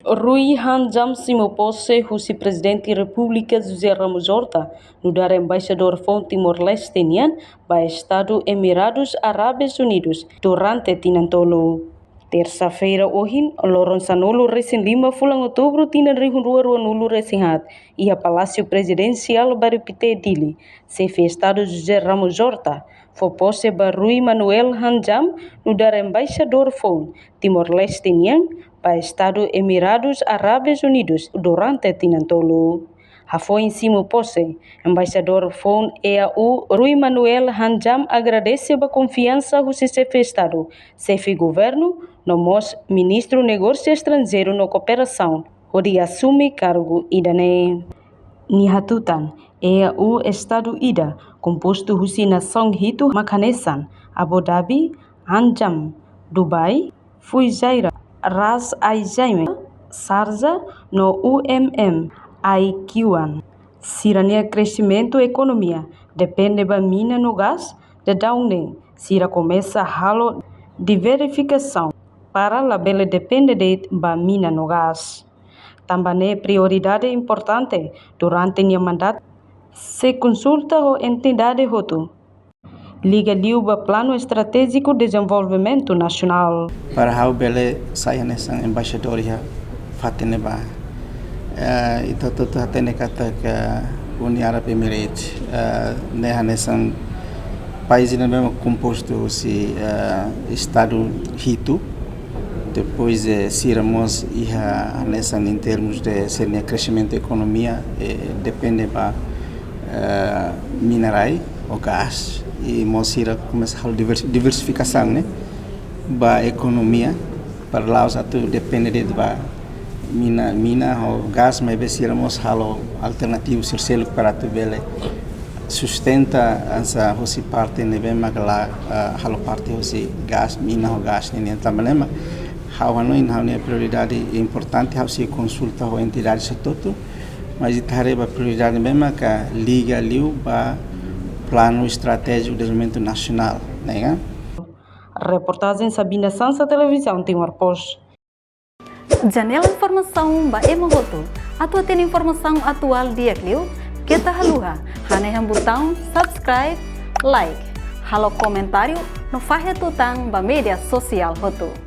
Rui Handjam Simopose, husi Presidente República José Ramos Horta, no dar embaixador von Timor-Leste para Estado Emirados Árabes Unidos durante Tinantolo. Terça-feira, hoje, Loron Sanolo, recém Lima, fulang outubro, Tinan Rihun Rua Nulu Resinhat, e a Palácio Presidencial Baripite Dili, chefe Estado José Ramos Horta, foi posse Rui Manuel Handjam, no dar embaixador von Timor-Leste para Estado Emirados Árabes Unidos durante Tinantolo. Foi em cima posse, embaixador von EAU Rui Manuel Handjam agradece a confiança do chefe Estado, chefe governo, no ministro Negócio Estrangeiro na Cooperação, onde assume cargo idane. Nihatutan, EAU Estado Ida, composto husi nação Hito Makanesan, Abu Dhabi, Handjam, Dubai, Fujairah, Ras Al Khaimah, Sharjah, no IQN. Sirania crescimento economia depende da mina no gás de Downing. Sira começa halo de verificação para a bela depende da mina no gás. Também é prioridade importante durante o mandato. Se consulta a entidade Roto. Liga Liuba Plano Estratégico de Desenvolvimento Nacional. Para how bele saya nessa embaixador ya fateneba. Itu tuh hatene kata ke Uni Arab Emirates. Nessa país ainda mesmo composto se Estado Hito. Depois ciramos nessa em termos de ser crescimento da economia depende da minerais ou gás e mosira começa a diversificação né da economia para lá os atu depende da mina ou gás mas beciramos halo alternativo ser para tu bele sustenta essa hosi parte ne bem magala halo parte hosi gás mina ou gás nem também Hawan ini hanya prioridade importante harus se consulta a entidade setutu, mas itu harus prioridade memang que liga liu ba plano estratégico de desenvolvimento nacional, né? Reportagem Sabina Sansa, Televisão Timor-Poste. Janela informação ba emogoto. Atua tem informação atual dia liu, kita haluha, hanya botão subscribe, like, halo comentário no fahe tutang ba media sosial hotu.